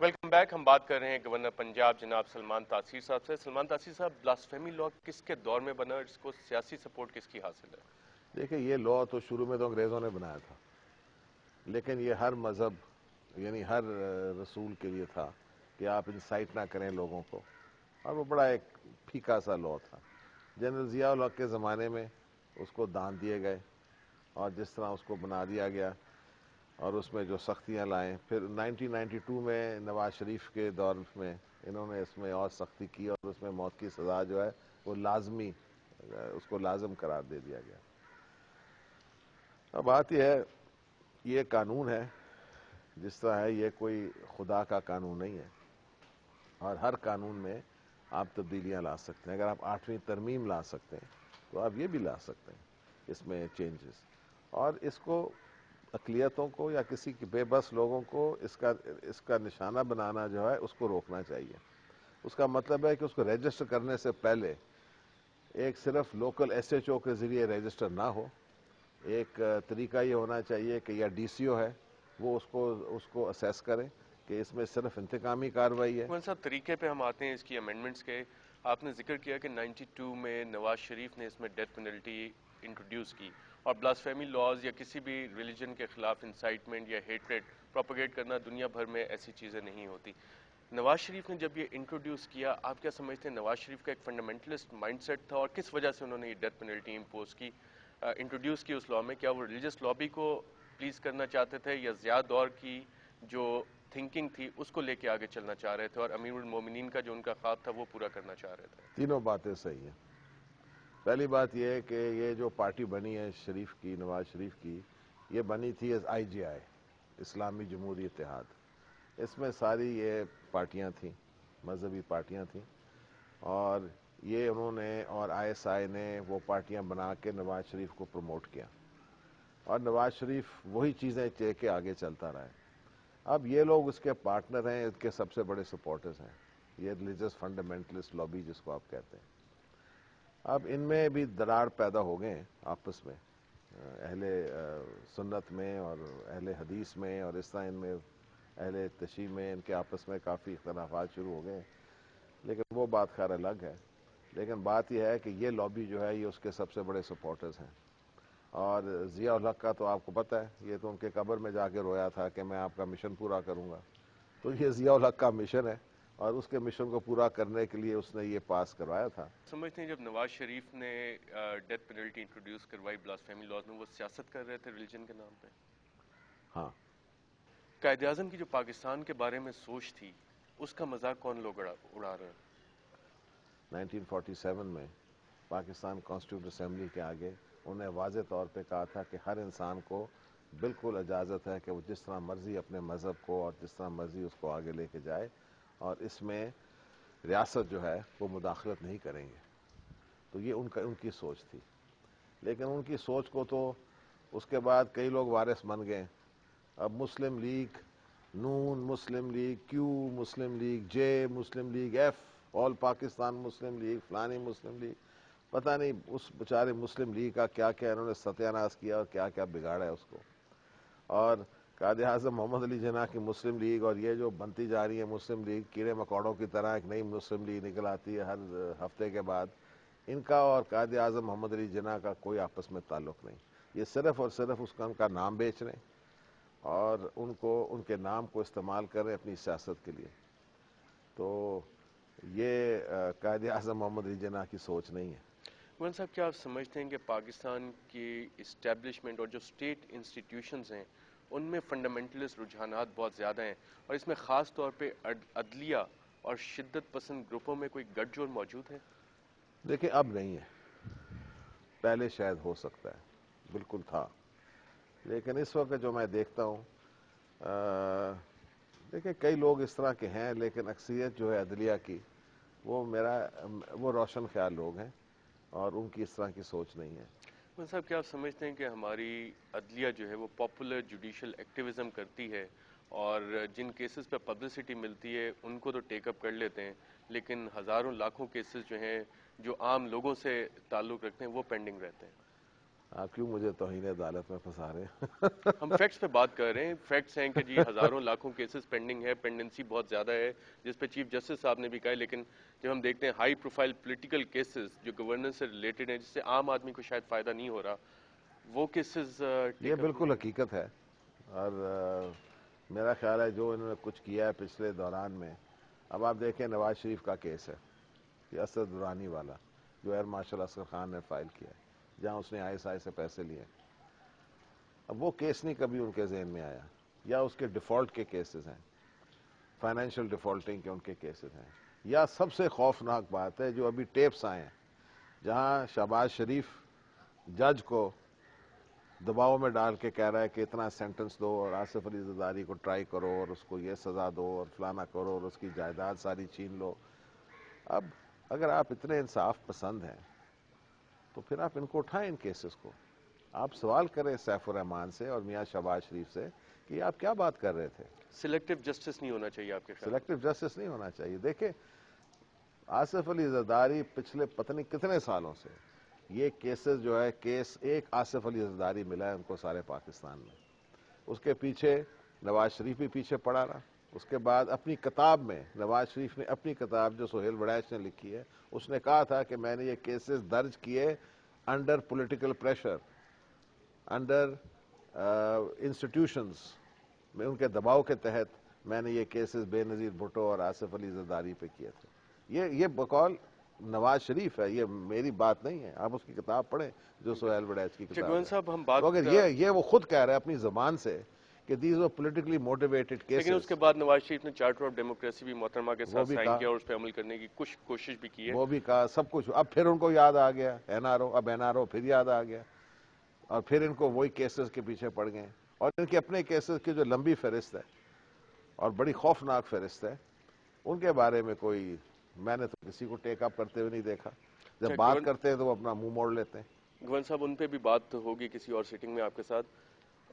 Welcome back. ہم بات کر رہے ہیں گورنر پنجاب جناب سلمان تاثیر صاحب سے. سلمان تاثیر صاحب، بلاسفیمی لا کس کے دور میں بنا اور اس کو سیاسی سپورٹ کس کی حاصل ہے؟ دیکھیں، یہ لا تو شروع میں تو انگریزوں نے بنایا تھا، لیکن یہ ہر مذہب یعنی ہر رسول کے لیے تھا کہ آپ انسائٹ نہ کریں لوگوں کو، اور وہ بڑا ایک پھیکا سا لا تھا. جنرل ضیاء الحق کے زمانے میں اس کو دان دیے گئے، اور جس طرح اس کو بنا دیا گیا اور اس میں جو سختیاں لائیں، پھر 1992 میں نواز شریف کے دور میں انہوں نے اس میں اور سختی کی، اور اس میں موت کی سزا جو ہے وہ لازمی، اس کو لازم قرار دے دیا گیا. اب بات یہ ہے، یہ قانون ہے جس طرح ہے، یہ کوئی خدا کا قانون نہیں ہے، اور ہر قانون میں آپ تبدیلیاں لا سکتے ہیں. اگر آپ 8ویں ترمیم لا سکتے ہیں تو آپ یہ بھی لا سکتے ہیں اس میں چینجز، اور اس کو اقلیتوں کو یا کسی کے بے بس لوگوں کو اس کا نشانہ بنانا جو ہے اس کو روکنا چاہیے. اس کا مطلب ہے کہ اس کو رجسٹر کرنے سے پہلے ایک صرف لوکل ایس ایچ او کے ذریعے رجسٹر نہ ہو. ایک طریقہ یہ ہونا چاہیے کہ یا ڈی سی او ہے وہ اس کو اسیس کرے کہ اس میں صرف انتقامی کارروائی ہے. کون سا طریقے پہ ہم آتے ہیں اس کی امینڈمنٹس کے؟ آپ نے ذکر کیا کہ 92 میں نواز شریف نے اس میں ڈیتھ پینلٹی انٹروڈیوس کی، اور بلاسفیمی لاز یا کسی بھی ریلیجن کے خلاف انسائٹمنٹ یا ہیٹریٹ پروپیگیٹ کرنا دنیا بھر میں ایسی چیزیں نہیں ہوتی. نواز شریف نے جب یہ انٹروڈیوس کیا، آپ کیا سمجھتے ہیں نواز شریف کا ایک فنڈامنٹلسٹ مائنڈ سیٹ تھا، اور کس وجہ سے انہوں نے یہ ڈیتھ پینلٹی امپوز کی، انٹروڈیوس کی اس لا میں؟ کیا وہ ریلیجس لابی کو پلیز کرنا چاہتے تھے، یا ضیاء دور کی جو تھنکنگ تھی اس کو لے کے آگے چلنا چاہ رہے تھے، اور امیر المومنین کا جو ان کا خواب تھا وہ پورا کرنا چاہ رہے تھے؟ تینوں باتیں صحیح ہیں. پہلی بات یہ ہے کہ یہ جو پارٹی بنی ہے شریف کی، نواز شریف کی، یہ بنی تھی ایز آئی جی آئی، اسلامی جمہوری اتحاد. اس میں ساری یہ پارٹیاں تھیں، مذہبی پارٹیاں تھیں، اور یہ انہوں نے اور آئی ایس آئی نے وہ پارٹیاں بنا کے نواز شریف کو پروموٹ کیا، اور نواز شریف وہی چیزیں لے کے آگے چلتا رہا ہے. اب یہ لوگ اس کے پارٹنر ہیں، اس کے سب سے بڑے سپورٹرز ہیں، یہ ریلیجس فنڈامنٹلسٹ لابی جس کو آپ کہتے ہیں. اب ان میں بھی درار پیدا ہو گئے ہیں آپس میں، اہل سنت میں اور اہل حدیث میں، اور اس طرح ان میں اہل تشیع میں ان کے آپس میں کافی اختلافات شروع ہو گئے ہیں، لیکن وہ بات خیر الگ ہے. لیکن بات یہ ہے کہ یہ لابی جو ہے یہ اس کے سب سے بڑے سپورٹرز ہیں. اور ضیاء الحق کا تو آپ کو پتہ ہے، یہ تو ان کے قبر میں جا کے رویا تھا کہ میں آپ کا مشن پورا کروں گا. تو یہ ضیاء الحق کا مشن ہے، اور اس کے مشن کو پورا کرنے کے لیے اس نے یہ پاس کروایا تھا. سمجھتے ہیں جب نواز شریف نے ڈیتھ پینلٹی انٹروڈیوس کروائی بلاسفیمی لاز میں، وہ سیاست کر رہے تھے ریلیجن کے نام پہ؟ ہاں. قائد اعظم کی جو پاکستان کے بارے میں سوچ تھی، اس کا مذاق کون لوگ اڑا رہے ہیں؟ 1947 میں پاکستان کانسٹیٹیوٹ اسمبلی کے آگے انہوں نے واضح طور پہ کہا تھا کہ ہر انسان کو بالکل اجازت ہے کہ وہ جس طرح مرضی اپنے مذہب کو اور جس طرح مرضی اس کو آگے لے کے جائے، اور اس میں ریاست جو ہے وہ مداخلت نہیں کریں گے. تو یہ ان کی سوچ تھی. لیکن ان کی سوچ کو تو اس کے بعد کئی لوگ وارث بن گئے. اب مسلم لیگ نون، مسلم لیگ کیو، مسلم لیگ جے، مسلم لیگ ایف، آل پاکستان مسلم لیگ، فلانی مسلم لیگ، پتہ نہیں اس بیچارے مسلم لیگ کا کیا کیا انہوں نے ستیہ ناش کیا اور کیا کیا بگاڑا ہے اس کو. اور قائد اعظم محمد علی جناح کی مسلم لیگ اور یہ جو بنتی جا رہی ہے مسلم لیگ، کیڑے مکوڑوں کی طرح ایک نئی مسلم لیگ نکل آتی ہے ہر ہفتے کے بعد. ان کا اور قائد اعظم محمد علی جناح کا کوئی آپس میں تعلق نہیں. یہ صرف اور صرف اس کا ان کا نام بیچ رہے ہیں، اور ان کے نام کو استعمال کر رہے ہیں اپنی سیاست کے لیے. تو یہ قائد اعظم محمد علی جناح کی سوچ نہیں ہے. مولانا صاحب، کیا آپ سمجھتے ہیں کہ پاکستان کی اسٹیبلشمنٹ اور جو اسٹیٹ انسٹیٹیوشنز ہیں ان میں فنڈامنٹلسٹ رجحانات بہت زیادہ ہیں، اور اس میں خاص طور پہ عدلیہ اور شدت پسند گروپوں میں کوئی گٹھ جوڑ موجود ہے؟ دیکھیں، اب نہیں ہے، پہلے شاید ہو سکتا ہے، بالکل تھا. لیکن اس وقت جو میں دیکھتا ہوں، دیکھیں کئی لوگ اس طرح کے ہیں، لیکن اکثریت جو ہے عدلیہ کی وہ روشن خیال لوگ ہیں، اور ان کی اس طرح کی سوچ نہیں ہے. مولانا صاحب، کیا آپ سمجھتے ہیں کہ ہماری عدلیہ جو ہے وہ پاپولر جوڈیشل ایکٹیویزم کرتی ہے، اور جن کیسز پہ پبلسٹی ملتی ہے ان کو تو ٹیک اپ کر لیتے ہیں، لیکن ہزاروں لاکھوں کیسز جو ہیں جو عام لوگوں سے تعلق رکھتے ہیں وہ پینڈنگ رہتے ہیں؟ آپ کیوں مجھے توہین عدالت میں پھنسا رہے ہیں؟ ہم فیکٹس پہ بات کر رہے ہیں. فیکٹس ہیں کہ جی ہزاروں لاکھوں کیسز پینڈنگ ہے, پینڈنسی بہت زیادہ ہے, جس پہ چیف جسٹس صاحب نے بھی کہا ہے. لیکن جب ہم دیکھتے ہیں ہائی پروفائل پولیٹیکل کیسز جو گورننس سے ریلیٹڈ ہیں, جس سے عام آدمی کو شاید فائدہ نہیں ہو رہا, وہ کیسز یہ ٹیک اپ بالکل حقیقت ہے. اور میرا خیال ہے جو انہوں نے کچھ کیا ہے پچھلے دوران میں. اب آپ دیکھیں نواز شریف کا کیس ہے, یہ اسد درانی والا جو ایئر مارشل اصغر خان نے فائل کیا ہے, جہاں اس نے ISI سے پیسے لیے. اب وہ کیس نہیں کبھی ان کے ذہن میں آیا, یا اس کے ڈیفالٹ کے کیسز ہیں, فائنینشیل ڈیفالٹنگ کے ان کے کیسز ہیں, یا سب سے خوفناک بات ہے جو ابھی ٹیپس آئے ہیں جہاں شہباز شریف جج کو دباؤ میں ڈال کے کہہ رہا ہے کہ اتنا سینٹنس دو اور آصف علی زرداری کو ٹرائی کرو اور اس کو یہ سزا دو اور فلانا کرو اور اس کی جائیداد ساری چھین لو. اب اگر آپ اتنے انصاف پسند ہیں تو پھر آپ ان کو اٹھائیں, ان کیسز کو. آپ سوال کریں سیف الرحمان سے اور میاں شہباز شریف سے کہ آپ کیا بات کر رہے تھے. سلیکٹو جسٹس نہیں ہونا چاہیے آپ کے خیال؟ سلیکٹو جسٹس نہیں ہونا چاہیے. دیکھیں آصف علی زرداری پچھلے پتہ نہیں کتنے سالوں سے یہ کیسز جو ہے, کیس ایک آصف علی زرداری ملا ہے ان کو سارے پاکستان میں, اس کے پیچھے نواز شریف بھی پیچھے پڑا رہا. اس کے بعد اپنی کتاب میں نواز شریف نے اپنی کتاب جو سہیل وڑیچ نے لکھی ہے, اس نے کہا تھا کہ میں نے یہ کیسز درج کیے under political pressure, under institutions میں, ان کے دباؤ کے تحت میں نے یہ کیسز بے نظیر بھٹو اور آصف علی زرداری پہ کیے تھے. یہ بقول نواز شریف ہے, یہ میری بات نہیں ہے. آپ اس کی کتاب پڑھیں جو سہیل وڑیچ کی کتاب گوئن ہے. صاحب ہم تو اگر بات یہ وہ خود کہہ رہے ہیں اپنی زبان سے کہ دیز آر پولیٹیکلی موٹیویٹڈ لیکن اس کیسز, کے بعد نواز شریف نے چارٹر آف ڈیموکریسی بھی محترمہ کے وہ ساتھ بھی سائن کہا, کیا اور اس پہ عمل کرنے کی کچھ کوشش بھی کی ہے. وہ بھی کہا سب کچھ. اب پھر ان کو یاد آ گیا NRO, اب NRO پھر یاد آ گیا اور پھر ان کو وہی کیسز کے پیچھے پڑ گئے. اور ان کے اپنے کیسز کی جو لمبی فہرست ہے اور بڑی خوفناک فہرست ہے, ان کے بارے میں کوئی, میں نے تو کسی کو ٹیک اپ کرتے ہوئے نہیں دیکھا. جب بات کرتے ہیں تو وہ اپنا منہ موڑ لیتے ہیں. گوئن صاحب ان پہ بھی بات ہوگی کسی اور سیٹنگ میں آپ کے ساتھ.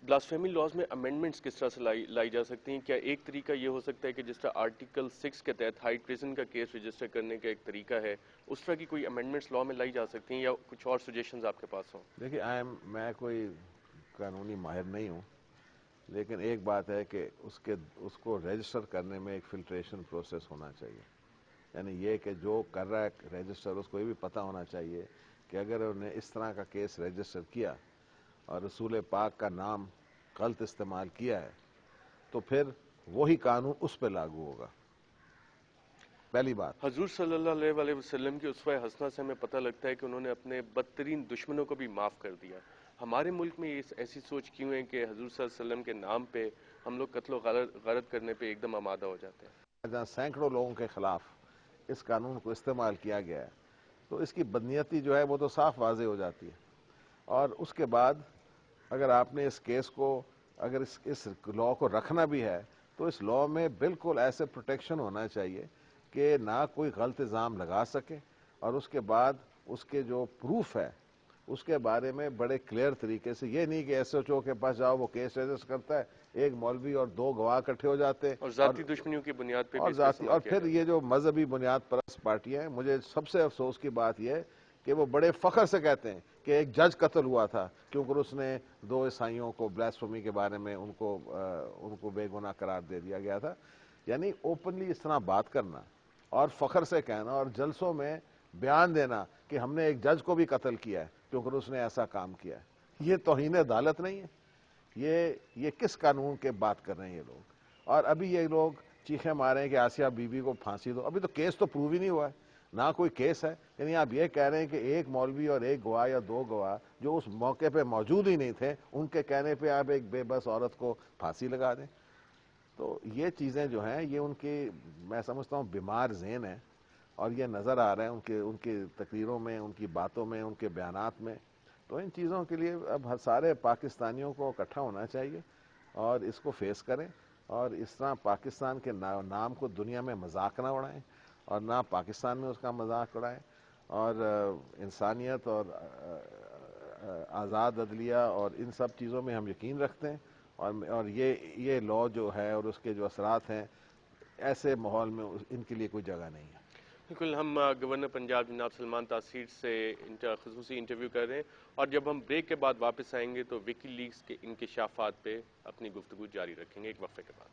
بلاسفیمی لاز میں امینڈمنٹس کس طرح سے لائی جا سکتی ہیں؟ کیا ایک طریقہ یہ ہو سکتا ہے کہ جس طرح آرٹیکل 6 کے تحت ہائی ٹریزن کا کیس رجسٹر کرنے کا ایک طریقہ ہے, اس طرح کی کوئی امینڈمنٹس لا میں لائی جا سکتی ہیں, یا کچھ اور سجیشنز آپ کے پاس ہوں؟ دیکھیے میں کوئی قانونی ماہر نہیں ہوں, لیکن ایک بات ہے کہ اس کو رجسٹر کرنے میں ایک فلٹریشن پروسیس ہونا چاہیے. یعنی یہ کہ جو کر رہا ہے رجسٹر, اس کو یہ بھی پتہ ہونا چاہیے کہ اگر انہوں نے اس طرح کا کیس رجسٹر کیا اور رسول پاک کا نام غلط استعمال کیا ہے تو پھر وہی قانون اس پہ لاگو ہوگا. پہلی بات. حضور صلی اللہ علیہ وسلم کی اسوہ حسنہ سے ہمیں پتہ لگتا ہے کہ انہوں نے اپنے بدترین دشمنوں کو بھی معاف کر دیا. ہمارے ملک میں یہ ایسی سوچ کیوں ہے کہ حضور صلی اللہ علیہ وسلم کے نام پہ ہم لوگ قتل و غارت کرنے پہ ایک دم آمادہ ہو جاتے ہیں؟ جہاں سینکڑوں لوگوں کے خلاف اس قانون کو استعمال کیا گیا ہے تو اس کی بدنیتی جو ہے وہ تو صاف واضح ہو جاتی ہے. اور اس کے بعد اگر آپ نے اس کیس کو, اگر اس لا کو رکھنا بھی ہے تو اس لا میں بالکل ایسے پروٹیکشن ہونا چاہیے کہ نہ کوئی غلط الزام لگا سکے, اور اس کے بعد اس کے جو پروف ہے اس کے بارے میں بڑے کلیئر طریقے سے. یہ نہیں کہ SHO کے پاس جاؤ, وہ کیس رجسٹر کرتا ہے, ایک مولوی اور 2 گواہ اکٹھے ہو جاتے ہیں اور ذاتی دشمنیوں کی بنیاد پہ بھی اور اس کا ذاتی, استعمال اور کیا پھر جاتا ہے. یہ جو مذہبی بنیاد پرست پارٹیاں ہیں, مجھے سب سے افسوس کی بات یہ ہے کہ وہ بڑے فخر سے کہتے ہیں کہ ایک جج قتل ہوا تھا کیونکہ اس نے 2 عیسائیوں کو بلاسفیمی کے بارے میں ان کو بے گناہ قرار دے دیا گیا تھا. یعنی اوپنلی اس طرح بات کرنا اور فخر سے کہنا اور جلسوں میں بیان دینا کہ ہم نے ایک جج کو بھی قتل کیا ہے کیونکہ اس نے ایسا کام کیا ہے, یہ توہین عدالت نہیں ہے؟ یہ کس قانون کے بات کر رہے ہیں یہ لوگ؟ اور ابھی یہ لوگ چیخیں مارے ہیں کہ آسیہ بی بی کو پھانسی دو. ابھی تو کیس تو پروو ہی نہیں ہوا ہے, نہ کوئی کیس ہے. یعنی آپ یہ کہہ رہے ہیں کہ ایک مولوی اور 1 گواہ یا 2 گواہ جو اس موقع پہ موجود ہی نہیں تھے, ان کے کہنے پہ آپ ایک بے بس عورت کو پھانسی لگا دیں. تو یہ چیزیں جو ہیں یہ ان کی, میں سمجھتا ہوں بیمار ذہن ہے, اور یہ نظر آ رہا ہے ان کی تقریروں میں, ان کی باتوں میں, ان کے بیانات میں. تو ان چیزوں کے لیے اب سارے پاکستانیوں کو اکٹھا ہونا چاہیے اور اس کو فیس کریں, اور اس طرح پاکستان کے نام کو دنیا میں مذاق نہ اڑائیں, اور نہ پاکستان میں اس کا مذاق اڑائیں. اور انسانیت اور آزاد عدلیہ اور ان سب چیزوں میں ہم یقین رکھتے ہیں, اور یہ لا جو ہے اور اس کے جو اثرات ہیں, ایسے ماحول میں ان کے لیے کوئی جگہ نہیں ہے. بالکل ہم گورنر پنجاب جناب سلمان تاثیر سے خصوصی انٹرویو کر رہے ہیں، اور جب ہم بریک کے بعد واپس آئیں گے تو وکی لیکس کے انکشافات پہ اپنی گفتگو جاری رکھیں گے ایک وقفے کے بعد۔